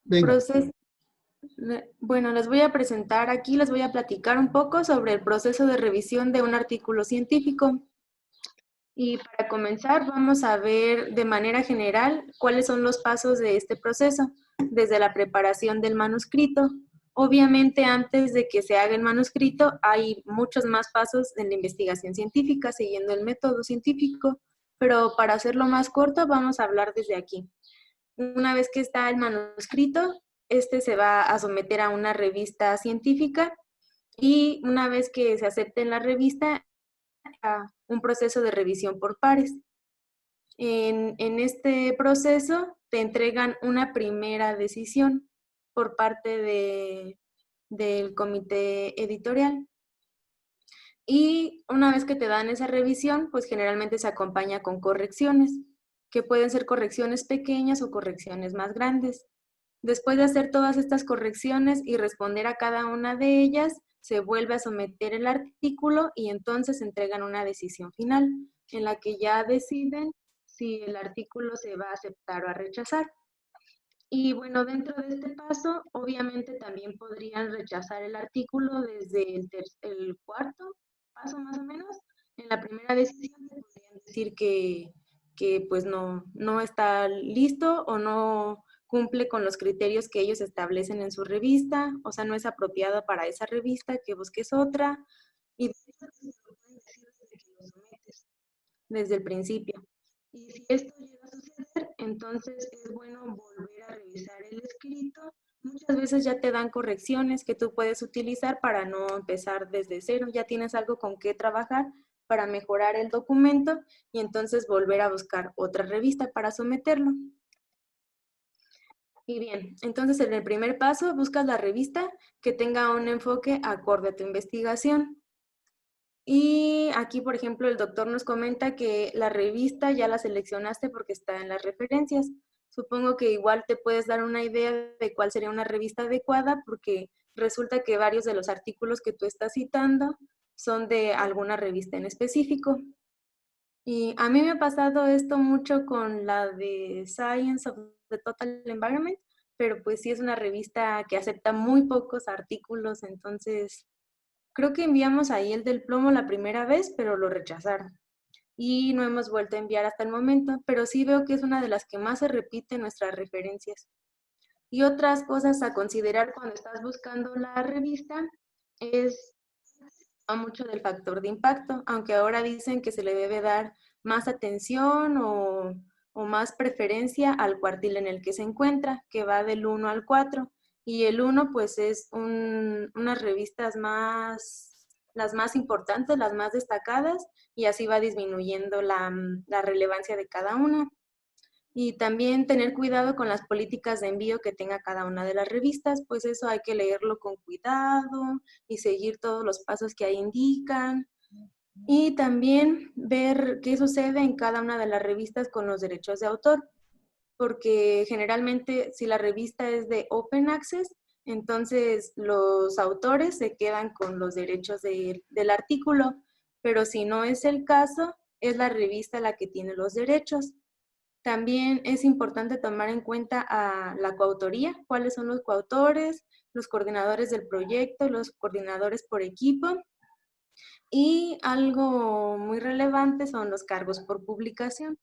Venga. Proceso. Bueno, les voy a presentar aquí, les voy a platicar un poco sobre el proceso de revisión de un artículo científico. Y para comenzar, vamos a ver de manera general cuáles son los pasos de este proceso, desde la preparación del manuscrito. Obviamente, antes de que se haga el manuscrito, hay muchos más pasos en la investigación científica, siguiendo el método científico, pero para hacerlo más corto, vamos a hablar desde aquí. Una vez que está el manuscrito, este se va a someter a una revista científica y una vez que se acepte en la revista, a un proceso de revisión por pares. En este proceso te entregan una primera decisión por parte del comité editorial. Y una vez que te dan esa revisión, pues generalmente se acompaña con correcciones, que pueden ser correcciones pequeñas o correcciones más grandes. Después de hacer todas estas correcciones y responder a cada una de ellas, se vuelve a someter el artículo y entonces entregan una decisión final en la que ya deciden si el artículo se va a aceptar o a rechazar. Y bueno, dentro de este paso, obviamente también podrían rechazar el artículo desde el cuarto paso más o menos. En la primera decisión te podrían decir que pues no está listo o no cumple con los criterios que ellos establecen en su revista, o sea, no es apropiado para esa revista, que busques otra. Y de hecho, te lo pueden decir desde que lo sometes, desde el principio. Y si esto llega a suceder, entonces es bueno volver a revisar el escrito. Muchas veces ya te dan correcciones que tú puedes utilizar para no empezar desde cero. Ya tienes algo con qué trabajar para mejorar el documento y entonces volver a buscar otra revista para someterlo. Y bien, entonces en el primer paso buscas la revista que tenga un enfoque acorde a tu investigación. Y aquí, por ejemplo, el doctor nos comenta que la revista ya la seleccionaste porque está en las referencias. Supongo que igual te puedes dar una idea de cuál sería una revista adecuada porque resulta que varios de los artículos que tú estás citando son de alguna revista en específico. Y a mí me ha pasado esto mucho con la de Science of the Total Environment, pero pues sí es una revista que acepta muy pocos artículos, entonces creo que enviamos ahí el del plomo la primera vez, pero lo rechazaron. Y no hemos vuelto a enviar hasta el momento, pero sí veo que es una de las que más se repite en nuestras referencias. Y otras cosas a considerar cuando estás buscando la revista es mucho del factor de impacto, aunque ahora dicen que se le debe dar más atención o más preferencia al cuartil en el que se encuentra, que va del 1 al 4. Y el 1 pues es unas revistas las más importantes, las más destacadas, y así va disminuyendo la relevancia de cada una. Y también tener cuidado con las políticas de envío que tenga cada una de las revistas, pues eso hay que leerlo con cuidado y seguir todos los pasos que ahí indican. Y también ver qué sucede en cada una de las revistas con los derechos de autor, porque generalmente si la revista es de Open Access, entonces los autores se quedan con los derechos del artículo, pero si no es el caso, es la revista la que tiene los derechos. También es importante tomar en cuenta a la coautoría, cuáles son los coautores, los coordinadores del proyecto, los coordinadores por equipo. Y algo muy relevante son los cargos por publicación,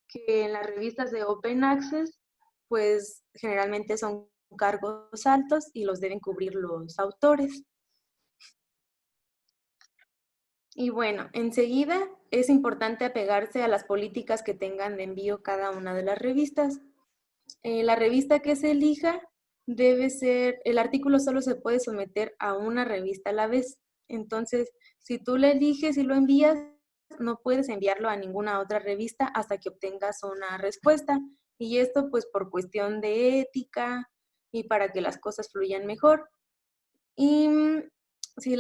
que en las revistas de Open Access, pues generalmente son cargos altos y los deben cubrir los autores. Y bueno, enseguida es importante apegarse a las políticas que tengan de envío cada una de las revistas. La revista que se elija debe ser, el artículo solo se puede someter a una revista a la vez. Entonces, si tú le eliges y lo envías, no puedes enviarlo a ninguna otra revista hasta que obtengas una respuesta. Y esto pues por cuestión de ética y para que las cosas fluyan mejor. Y si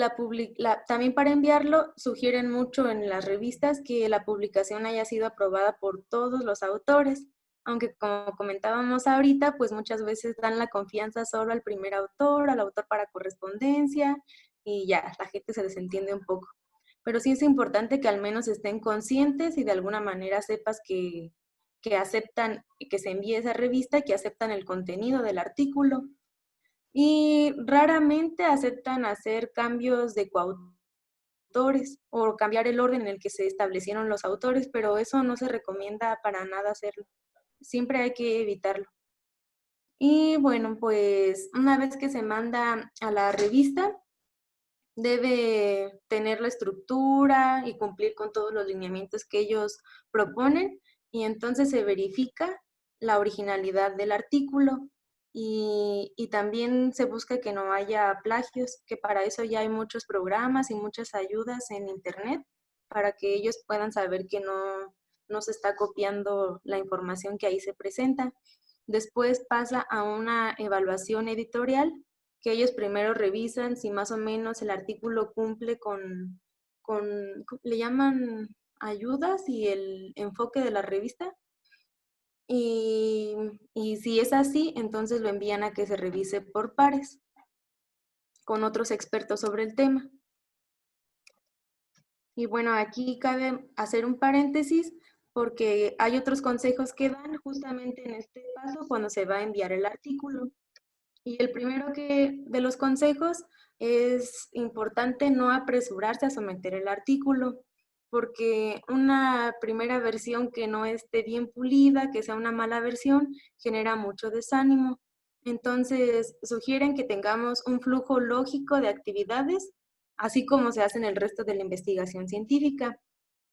también para enviarlo, sugieren mucho en las revistas que la publicación haya sido aprobada por todos los autores, aunque como comentábamos ahorita, pues muchas veces dan la confianza solo al primer autor, al autor para correspondencia, y ya, la gente se desentiende un poco. Pero sí es importante que al menos estén conscientes y de alguna manera sepas que aceptan que se envíe esa revista, que aceptan el contenido del artículo. Y raramente aceptan hacer cambios de coautores o cambiar el orden en el que se establecieron los autores, pero eso no se recomienda para nada hacerlo. Siempre hay que evitarlo. Y bueno, pues una vez que se manda a la revista, debe tener la estructura y cumplir con todos los lineamientos que ellos proponen, y entonces se verifica la originalidad del artículo y también se busca que no haya plagios, que para eso ya hay muchos programas y muchas ayudas en internet para que ellos puedan saber que no se está copiando la información que ahí se presenta. Después pasa a una evaluación editorial, que ellos primero revisan si más o menos el artículo cumple con le llaman ayudas y el enfoque de la revista. Y, y si es así, entonces lo envían a que se revise por pares con otros expertos sobre el tema. Y bueno, aquí cabe hacer un paréntesis porque hay otros consejos que dan justamente en este paso cuando se va a enviar el artículo. Y el primero de los consejos es importante no apresurarse a someter el artículo, porque una primera versión que no esté bien pulida, que sea una mala versión, genera mucho desánimo. Entonces, sugieren que tengamos un flujo lógico de actividades, así como se hace en el resto de la investigación científica,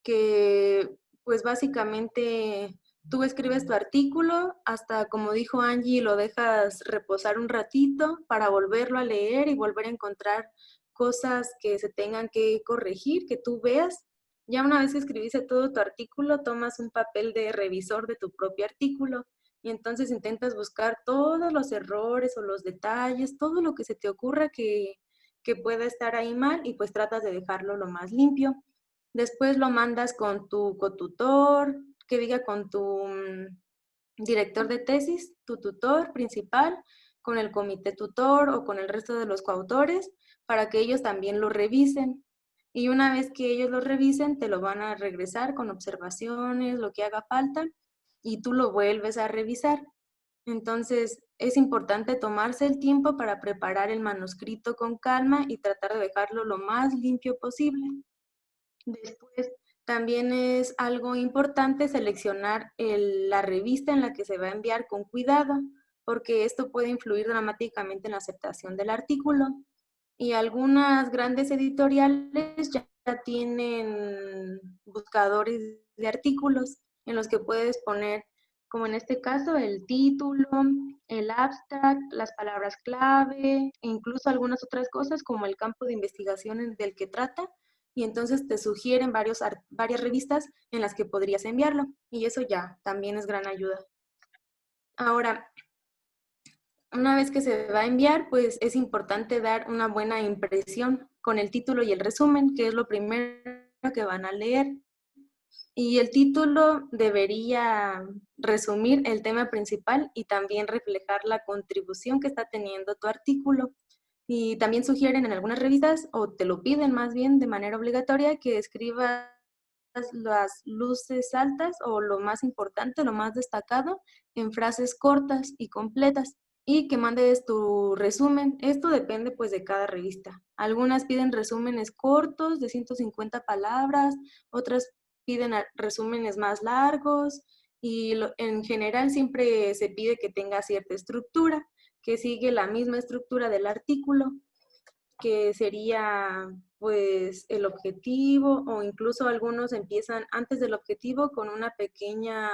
que pues básicamente tú escribes tu artículo, hasta como dijo Angie, lo dejas reposar un ratito para volverlo a leer y volver a encontrar cosas que se tengan que corregir, que tú veas. Ya una vez que escribiste todo tu artículo, tomas un papel de revisor de tu propio artículo y entonces intentas buscar todos los errores o los detalles, todo lo que se te ocurra que pueda estar ahí mal, y pues tratas de dejarlo lo más limpio. Después lo mandas con tu cotutor, que diga con tu director de tesis, tu tutor principal, con el comité tutor o con el resto de los coautores, para que ellos también lo revisen. Y una vez que ellos lo revisen, te lo van a regresar con observaciones, lo que haga falta, y tú lo vuelves a revisar. Entonces, es importante tomarse el tiempo para preparar el manuscrito con calma y tratar de dejarlo lo más limpio posible. Después, también es algo importante seleccionar la revista en la que se va a enviar con cuidado, porque esto puede influir dramáticamente en la aceptación del artículo. Y algunas grandes editoriales ya tienen buscadores de artículos en los que puedes poner, como en este caso, el título, el abstract, las palabras clave, e incluso algunas otras cosas como el campo de investigación del que trata, y entonces te sugieren varias revistas en las que podrías enviarlo, y eso ya también es gran ayuda. Ahora, una vez que se va a enviar, pues es importante dar una buena impresión con el título y el resumen, que es lo primero que van a leer. Y el título debería resumir el tema principal y también reflejar la contribución que está teniendo tu artículo. Y también sugieren en algunas revistas, o te lo piden más bien de manera obligatoria, que escribas las luces altas o lo más importante, lo más destacado, en frases cortas y completas, y que mandes tu resumen. Esto depende pues de cada revista. Algunas piden resúmenes cortos de 150 palabras, otras piden resúmenes más largos, y en general siempre se pide que tenga cierta estructura, que sigue la misma estructura del artículo, que sería pues el objetivo, o incluso algunos empiezan antes del objetivo con una pequeña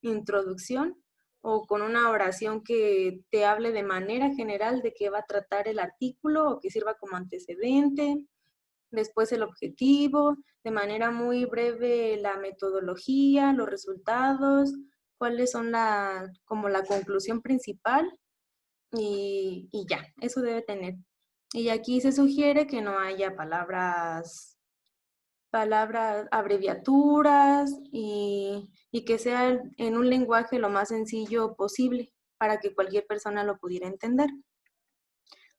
introducción o con una oración que te hable de manera general de qué va a tratar el artículo o que sirva como antecedente. Después el objetivo, de manera muy breve la metodología, los resultados, cuáles son como la conclusión principal, y ya, eso debe tener. Y aquí se sugiere que no haya palabras, abreviaturas, y que sea en un lenguaje lo más sencillo posible para que cualquier persona lo pudiera entender.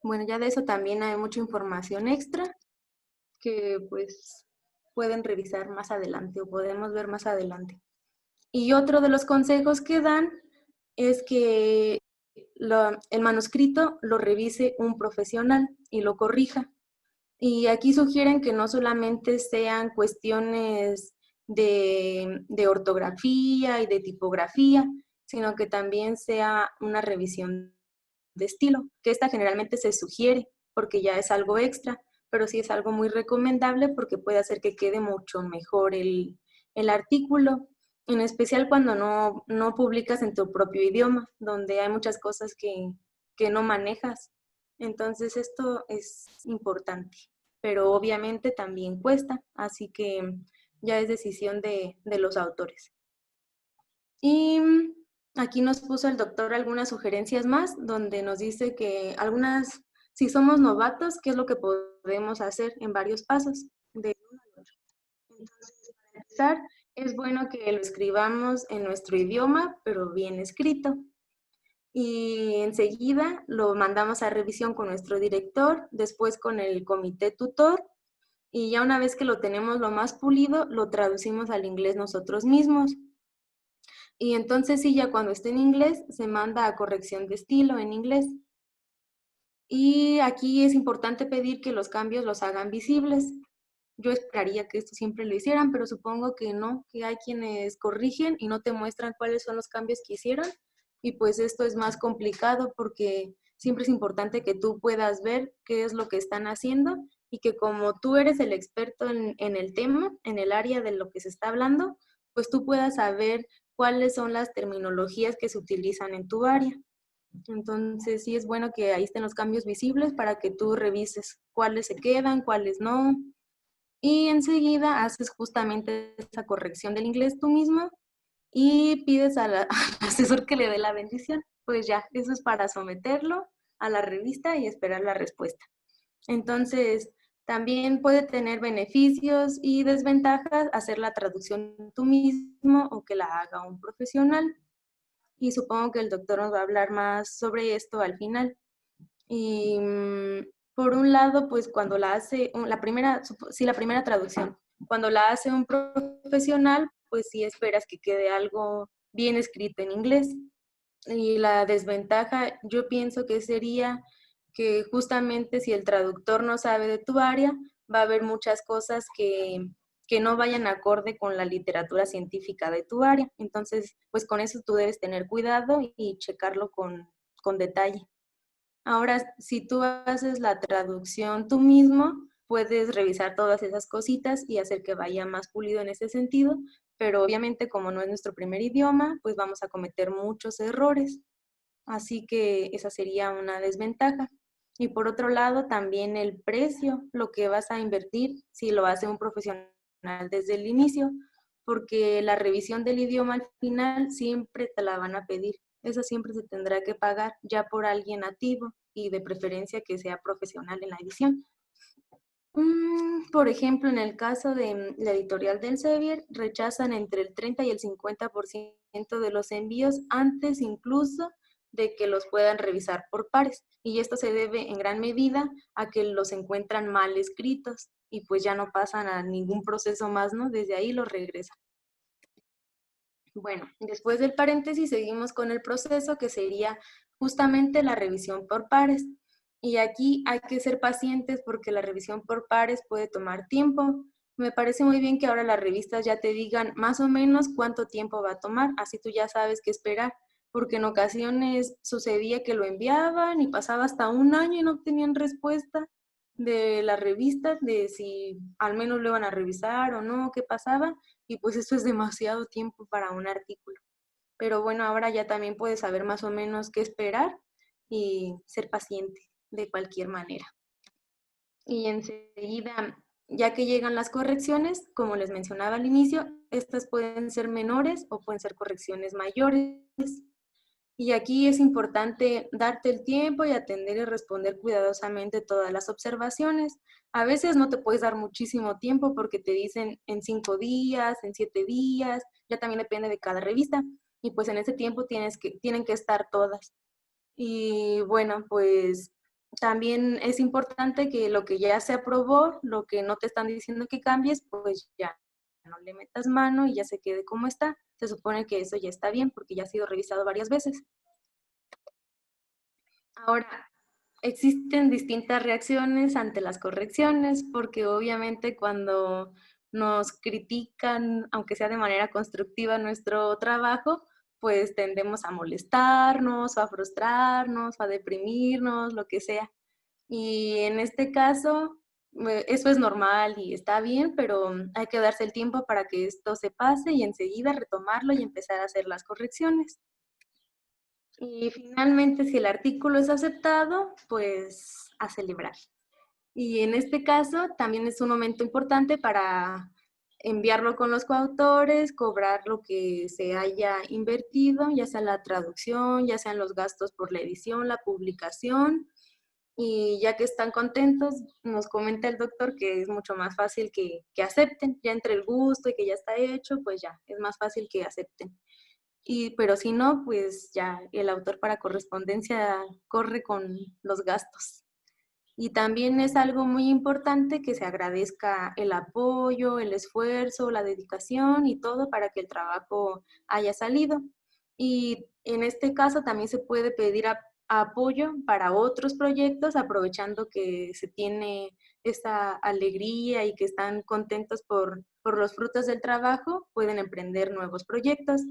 Bueno, ya de eso también hay mucha información extra que pues pueden revisar más adelante o podemos ver más adelante. Y otro de los consejos que dan es que el manuscrito lo revise un profesional y lo corrija. Y aquí sugieren que no solamente sean cuestiones de ortografía y de tipografía, sino que también sea una revisión de estilo, que esta generalmente se sugiere porque ya es algo extra, pero sí es algo muy recomendable porque puede hacer que quede mucho mejor el artículo, en especial cuando no publicas en tu propio idioma, donde hay muchas cosas que no manejas. Entonces esto es importante, pero obviamente también cuesta, así que ya es decisión de los autores. Y aquí nos puso el doctor algunas sugerencias más, donde nos dice que algunas, si somos novatos, ¿qué es lo que podemos hacer en varios pasos? De uno al otro. Entonces, para empezar, es bueno que lo escribamos en nuestro idioma, pero bien escrito. Y enseguida lo mandamos a revisión con nuestro director, después con el comité tutor, y ya una vez que lo tenemos lo más pulido, lo traducimos al inglés nosotros mismos. Y entonces sí, ya cuando esté en inglés, se manda a corrección de estilo en inglés. Y aquí es importante pedir que los cambios los hagan visibles. Yo esperaría que esto siempre lo hicieran, pero supongo que no, que hay quienes corrigen y no te muestran cuáles son los cambios que hicieron. Y pues esto es más complicado porque siempre es importante que tú puedas ver qué es lo que están haciendo y que como tú eres el experto en el tema, en el área de lo que se está hablando, pues tú puedas saber cuáles son las terminologías que se utilizan en tu área. Entonces sí es bueno que ahí estén los cambios visibles para que tú revises cuáles se quedan, cuáles no. Y enseguida haces justamente esa corrección del inglés tú mismo y pides al asesor que le dé la bendición. Pues ya, eso es para someterlo a la revista y esperar la respuesta. Entonces, también puede tener beneficios y desventajas hacer la traducción tú mismo o que la haga un profesional. Y supongo que el doctor nos va a hablar más sobre esto al final. Y por un lado, pues cuando la hace, la primera traducción, cuando la hace un profesional, pues sí esperas que quede algo bien escrito en inglés. Y la desventaja, yo pienso que sería que justamente si el traductor no sabe de tu área, va a haber muchas cosas que no vayan acorde con la literatura científica de tu área. Entonces, pues con eso tú debes tener cuidado y checarlo con detalle. Ahora, si tú haces la traducción tú mismo, puedes revisar todas esas cositas y hacer que vaya más pulido en ese sentido, pero obviamente como no es nuestro primer idioma, pues vamos a cometer muchos errores. Así que esa sería una desventaja. Y por otro lado, también el precio, lo que vas a invertir si lo hace un profesional desde el inicio, porque la revisión del idioma al final siempre te la van a pedir. Esa siempre se tendrá que pagar ya por alguien nativo y de preferencia que sea profesional en la edición. Por ejemplo, en el caso de la editorial del Sevier, rechazan entre el 30 y el 50% de los envíos antes incluso de que los puedan revisar por pares. Y esto se debe en gran medida a que los encuentran mal escritos y pues ya no pasan a ningún proceso más, ¿no? Desde ahí los regresan. Bueno, después del paréntesis seguimos con el proceso que sería justamente la revisión por pares. Y aquí hay que ser pacientes porque la revisión por pares puede tomar tiempo. Me parece muy bien que ahora las revistas ya te digan más o menos cuánto tiempo va a tomar, así tú ya sabes qué esperar, porque en ocasiones sucedía que lo enviaban y pasaba hasta un año y no obtenían respuesta de la revista, de si al menos lo iban a revisar o no, qué pasaba, y pues eso es demasiado tiempo para un artículo. Pero bueno, ahora ya también puedes saber más o menos qué esperar y ser paciente de cualquier manera. Y enseguida, ya que llegan las correcciones, como les mencionaba al inicio, estas pueden ser menores o pueden ser correcciones mayores. Y aquí es importante darte el tiempo y atender y responder cuidadosamente todas las observaciones. A veces no te puedes dar muchísimo tiempo porque te dicen en 5 días, en 7 días, ya también depende de cada revista. Y pues en ese tiempo tienen que estar todas. Y bueno, pues también es importante que lo que ya se aprobó, lo que no te están diciendo que cambies, pues ya no le metas mano y ya se quede como está. Se supone que eso ya está bien porque ya ha sido revisado varias veces. Ahora, existen distintas reacciones ante las correcciones porque obviamente cuando nos critican, aunque sea de manera constructiva, nuestro trabajo, pues tendemos a molestarnos, o a frustrarnos, o a deprimirnos, lo que sea. Y en este caso, eso es normal y está bien, pero hay que darse el tiempo para que esto se pase y enseguida retomarlo y empezar a hacer las correcciones. Y finalmente, si el artículo es aceptado, pues a celebrar. Y en este caso también es un momento importante para enviarlo con los coautores, cobrar lo que se haya invertido, ya sea la traducción, ya sean los gastos por la edición, la publicación. Y ya que están contentos, nos comenta el doctor que es mucho más fácil que acepten, ya entre el gusto y que ya está hecho, pues ya es más fácil que acepten. Pero si no, pues ya el autor para correspondencia corre con los gastos. Y también es algo muy importante que se agradezca el apoyo, el esfuerzo, la dedicación y todo para que el trabajo haya salido. Y en este caso también se puede pedir apoyo para otros proyectos, aprovechando que se tiene esta alegría y que están contentos por los frutos del trabajo, pueden emprender nuevos proyectos.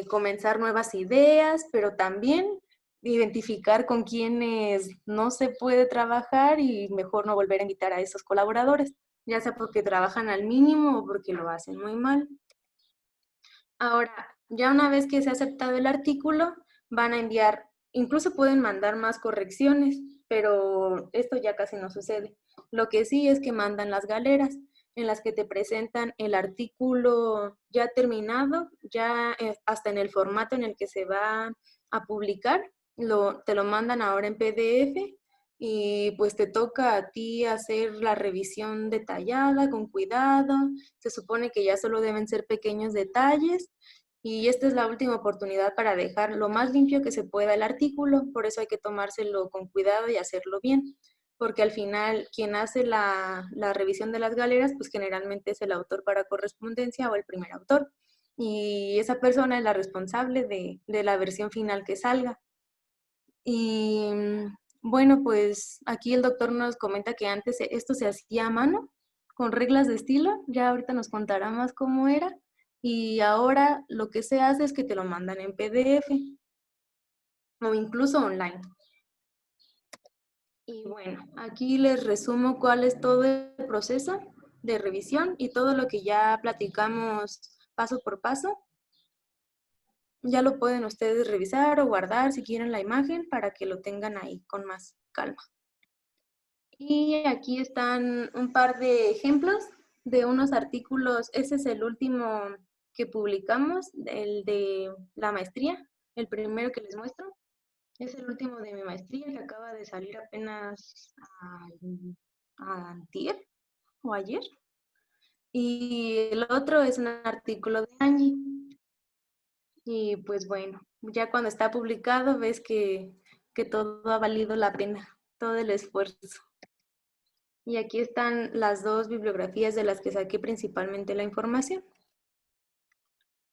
Comenzar nuevas ideas, pero también identificar con quienes no se puede trabajar y mejor no volver a invitar a esos colaboradores, ya sea porque trabajan al mínimo o porque lo hacen muy mal. Ahora, ya una vez que se ha aceptado el artículo, van a enviar, incluso pueden mandar más correcciones, pero esto ya casi no sucede. Lo que sí es que mandan las galeras en las que te presentan el artículo ya terminado, ya hasta en el formato en el que se va a publicar, te lo mandan ahora en PDF y pues te toca a ti hacer la revisión detallada, con cuidado. Se supone que ya solo deben ser pequeños detalles y esta es la última oportunidad para dejar lo más limpio que se pueda el artículo, por eso hay que tomárselo con cuidado y hacerlo bien, porque al final quien hace la revisión de las galeras, pues generalmente es el autor para correspondencia o el primer autor, y esa persona es la responsable de la versión final que salga. Y bueno, pues aquí el doctor nos comenta que antes esto se hacía a mano, con reglas de estilo, ya ahorita nos contará más cómo era, y ahora lo que se hace es que te lo mandan en PDF o incluso online. Y bueno, aquí les resumo cuál es todo el proceso de revisión y todo lo que ya platicamos paso por paso. Ya lo pueden ustedes revisar o guardar si quieren la imagen para que lo tengan ahí con más calma. Y aquí están un par de ejemplos de unos artículos. Ese es el último que publicamos, el de la maestría, el primero que les muestro. Es el último de mi maestría que acaba de salir apenas antier o ayer. Y el otro es un artículo de Angie. Y pues bueno, ya cuando está publicado ves que todo ha valido la pena, todo el esfuerzo. Y aquí están las dos bibliografías de las que saqué principalmente la información.